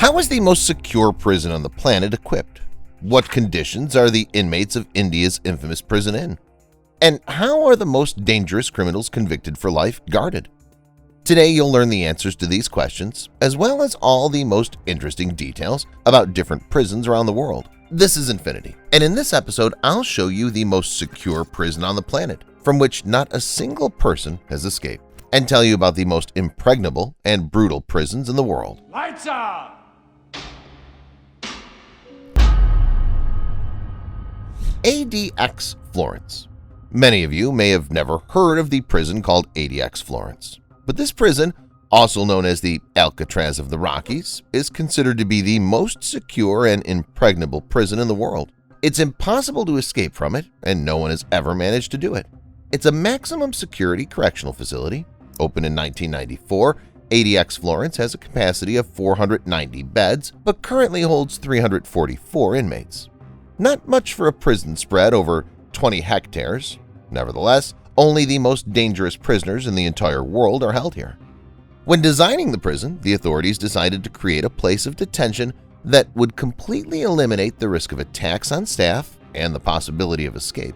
How is the most secure prison on the planet equipped? What conditions are the inmates of India's infamous prison in? And how are the most dangerous criminals convicted for life guarded? Today you'll learn the answers to these questions, as well as all the most interesting details about different prisons around the world. This is Infinity, and in this episode I'll show you the most secure prison on the planet, from which not a single person has escaped, and tell you about the most impregnable and brutal prisons in the world. Lights out! ADX Florence. Many of you may have never heard of the prison called ADX Florence, but this prison, also known as the Alcatraz of the Rockies, is considered to be the most secure and impregnable prison in the world. It's impossible to escape from it, and no one has ever managed to do it. It's a maximum security correctional facility. Opened in 1994, ADX Florence has a capacity of 490 beds, but currently holds 344 inmates. Not much for a prison spread over 20 hectares. Nevertheless, only the most dangerous prisoners in the entire world are held here. When designing the prison, the authorities decided to create a place of detention that would completely eliminate the risk of attacks on staff and the possibility of escape.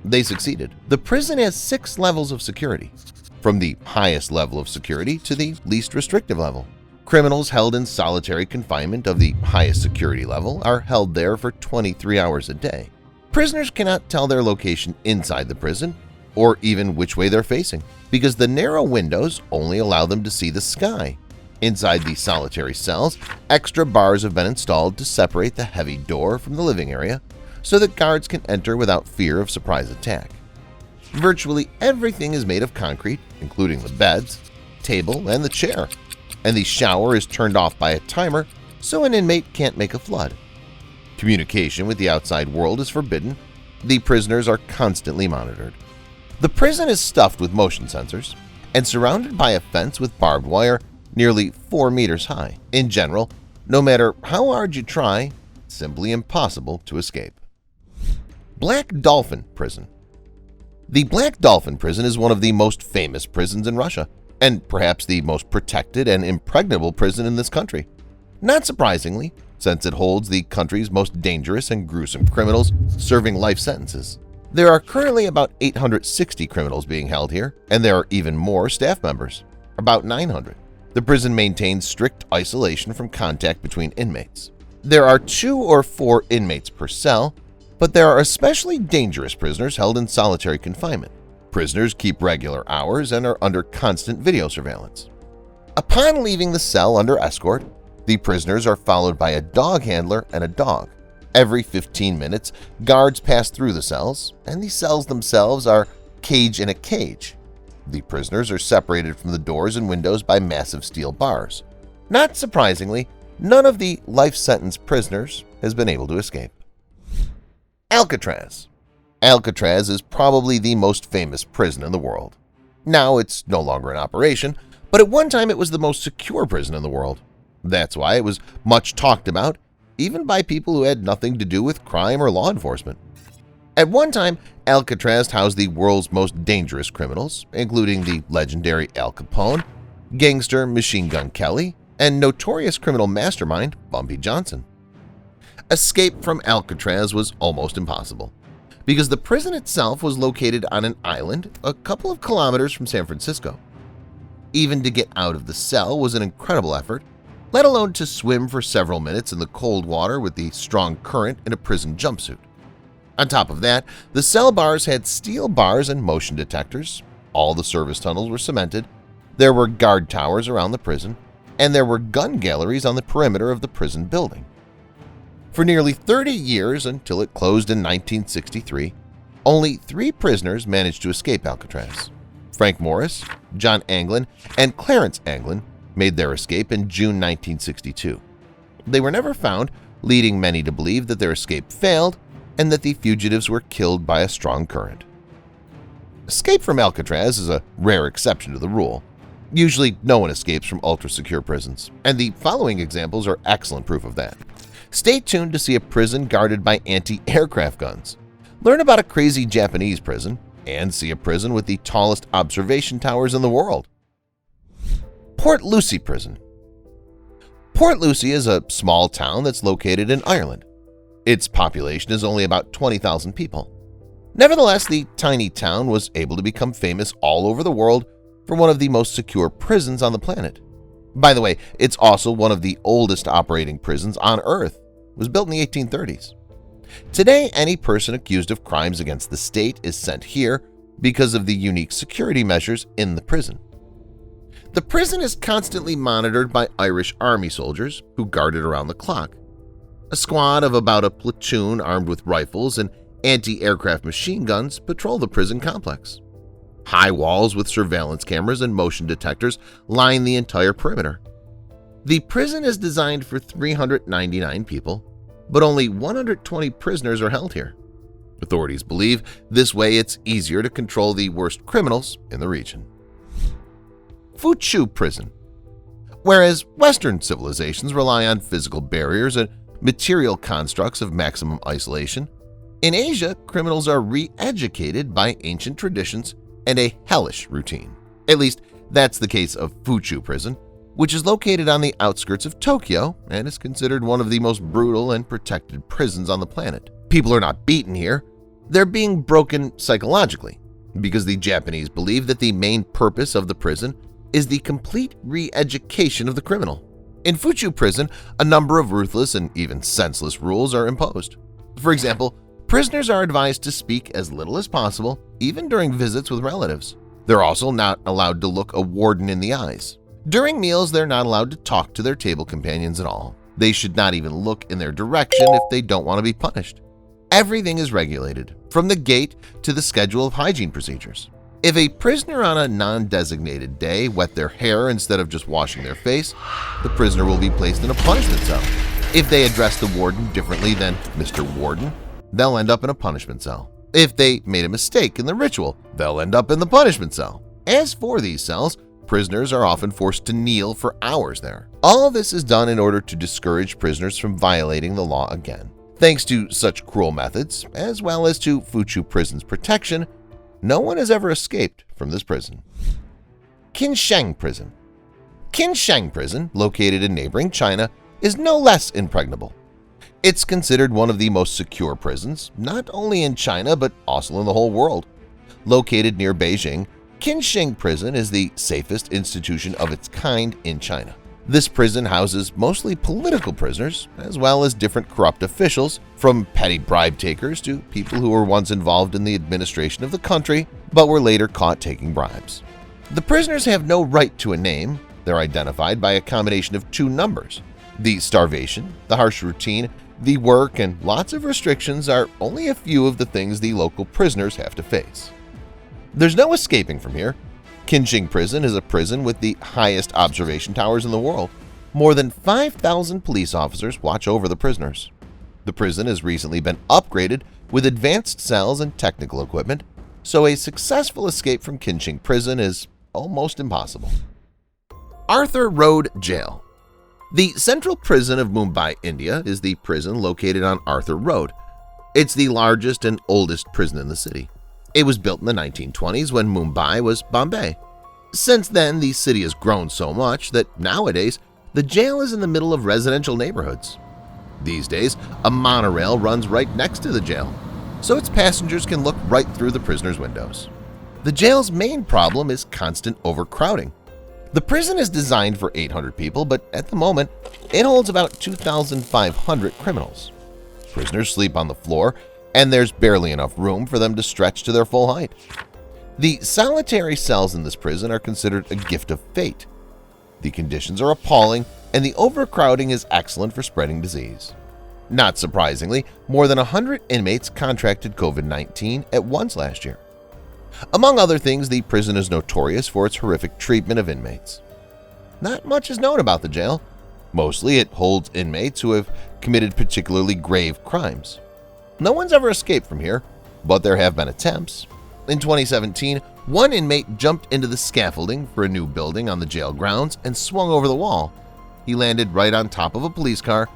They succeeded. The prison has 6 levels of security, from the highest level of security to the least restrictive level. Criminals held in solitary confinement of the highest security level are held there for 23 hours a day. Prisoners cannot tell their location inside the prison or even which way they're facing, because the narrow windows only allow them to see the sky. Inside the solitary cells, extra bars have been installed to separate the heavy door from the living area so that guards can enter without fear of surprise attack. Virtually everything is made of concrete, including the beds, table, and the chair, and the shower is turned off by a timer so an inmate can't make a flood. Communication with the outside world is forbidden. The prisoners are constantly monitored. The prison is stuffed with motion sensors and surrounded by a fence with barbed wire nearly 4 meters high. In general, no matter how hard you try, it's simply impossible to escape. Black Dolphin Prison. The Black Dolphin Prison is one of the most famous prisons in Russia, and perhaps the most protected and impregnable prison in this country. Not surprisingly, since it holds the country's most dangerous and gruesome criminals serving life sentences. There are currently about 860 criminals being held here, and there are even more staff members, about 900. The prison maintains strict isolation from contact between inmates. There are 2 or 4 inmates per cell, but there are especially dangerous prisoners held in solitary confinement. Prisoners keep regular hours and are under constant video surveillance. Upon leaving the cell under escort, the prisoners are followed by a dog handler and a dog. Every 15 minutes, guards pass through the cells, and the cells themselves are cage in a cage. The prisoners are separated from the doors and windows by massive steel bars. Not surprisingly, none of the life sentence prisoners has been able to escape. Alcatraz. Alcatraz is probably the most famous prison in the world. Now it's no longer in operation, but at one time it was the most secure prison in the world. That's why it was much talked about, even by people who had nothing to do with crime or law enforcement. At one time, Alcatraz housed the world's most dangerous criminals, including the legendary Al Capone, gangster Machine Gun Kelly, and notorious criminal mastermind Bumpy Johnson. Escape from Alcatraz was almost impossible, because the prison itself was located on an island a couple of kilometers from San Francisco. Even to get out of the cell was an incredible effort, let alone to swim for several minutes in the cold water with the strong current in a prison jumpsuit. On top of that, the cell bars had steel bars and motion detectors, all the service tunnels were cemented, there were guard towers around the prison, and there were gun galleries on the perimeter of the prison building. For nearly 30 years until it closed in 1963, only 3 prisoners managed to escape Alcatraz. Frank Morris, John Anglin, and Clarence Anglin made their escape in June 1962. They were never found, leading many to believe that their escape failed and that the fugitives were killed by a strong current. Escape from Alcatraz is a rare exception to the rule. Usually, no one escapes from ultra-secure prisons, and the following examples are excellent proof of that. Stay tuned to see a prison guarded by anti-aircraft guns. Learn about a crazy Japanese prison, and see a prison with the tallest observation towers in the world. Port Lucie Prison. Port Lucie is a small town that's located in Ireland. Its population is only about 20,000 people. Nevertheless, the tiny town was able to become famous all over the world for one of the most secure prisons on the planet. By the way, it's also one of the oldest operating prisons on Earth. It was built in the 1830s. Today, any person accused of crimes against the state is sent here because of the unique security measures in the prison. The prison is constantly monitored by Irish Army soldiers who guard it around the clock. A squad of about a platoon armed with rifles and anti-aircraft machine guns patrol the prison complex. High walls with surveillance cameras and motion detectors line the entire perimeter. The prison is designed for 399 people, but only 120 prisoners are held here. Authorities believe this way it's easier to control the worst criminals in the region. Fuchu Prison. Whereas Western civilizations rely on physical barriers and material constructs of maximum isolation, in Asia, criminals are re-educated by ancient traditions and a hellish routine. At least, that's the case of Fuchu Prison, which is located on the outskirts of Tokyo and is considered one of the most brutal and protected prisons on the planet. People are not beaten here, they're being broken psychologically, because the Japanese believe that the main purpose of the prison is the complete re-education of the criminal. In Fuchu Prison, a number of ruthless and even senseless rules are imposed. For example, prisoners are advised to speak as little as possible, even during visits with relatives. They're also not allowed to look a warden in the eyes. During meals, they're not allowed to talk to their table companions at all. They should not even look in their direction if they don't want to be punished. Everything is regulated, from the gate to the schedule of hygiene procedures. If a prisoner on a non-designated day wet their hair instead of just washing their face, the prisoner will be placed in a punishment cell. If they address the warden differently than Mr. Warden, they'll end up in a punishment cell. If they made a mistake in the ritual, they'll end up in the punishment cell. As for these cells, prisoners are often forced to kneel for hours there. All of this is done in order to discourage prisoners from violating the law again. Thanks to such cruel methods, as well as to Fuchu Prison's protection, no one has ever escaped from this prison. Qinshan Prison. Qinshan Prison, located in neighboring China, is no less impregnable. It's considered one of the most secure prisons, not only in China but also in the whole world. Located near Beijing, Qinshan Prison is the safest institution of its kind in China. This prison houses mostly political prisoners, as well as different corrupt officials, from petty bribe takers to people who were once involved in the administration of the country but were later caught taking bribes. The prisoners have no right to a name. They're identified by a combination of two numbers. The starvation, the harsh routine, the work, and lots of restrictions are only a few of the things the local prisoners have to face. There's no escaping from here. Qinshan Prison is a prison with the highest observation towers in the world. More than 5,000 police officers watch over the prisoners. The prison has recently been upgraded with advanced cells and technical equipment, so a successful escape from Qinshan Prison is almost impossible. Arthur Road Jail. The Central Prison of Mumbai, India is the prison located on Arthur Road. It's the largest and oldest prison in the city. It was built in the 1920s when Mumbai was Bombay. Since then, the city has grown so much that nowadays the jail is in the middle of residential neighborhoods. These days, a monorail runs right next to the jail, so its passengers can look right through the prisoners' windows. The jail's main problem is constant overcrowding. The prison is designed for 800 people, but at the moment, it holds about 2,500 criminals. Prisoners sleep on the floor, and there's barely enough room for them to stretch to their full height. The solitary cells in this prison are considered a gift of fate. The conditions are appalling, and the overcrowding is excellent for spreading disease. Not surprisingly, more than 100 inmates contracted COVID-19 at once last year. Among other things, the prison is notorious for its horrific treatment of inmates. Not much is known about the jail. Mostly it holds inmates who have committed particularly grave crimes. No one's ever escaped from here, but there have been attempts. In 2017, one inmate jumped into the scaffolding for a new building on the jail grounds and swung over the wall. He landed right on top of a police car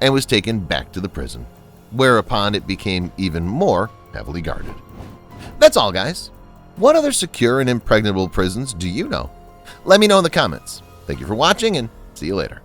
and was taken back to the prison, whereupon it became even more heavily guarded. That's all, guys. What other secure and impregnable prisons do you know? Let me know in the comments. Thank you for watching, and see you later.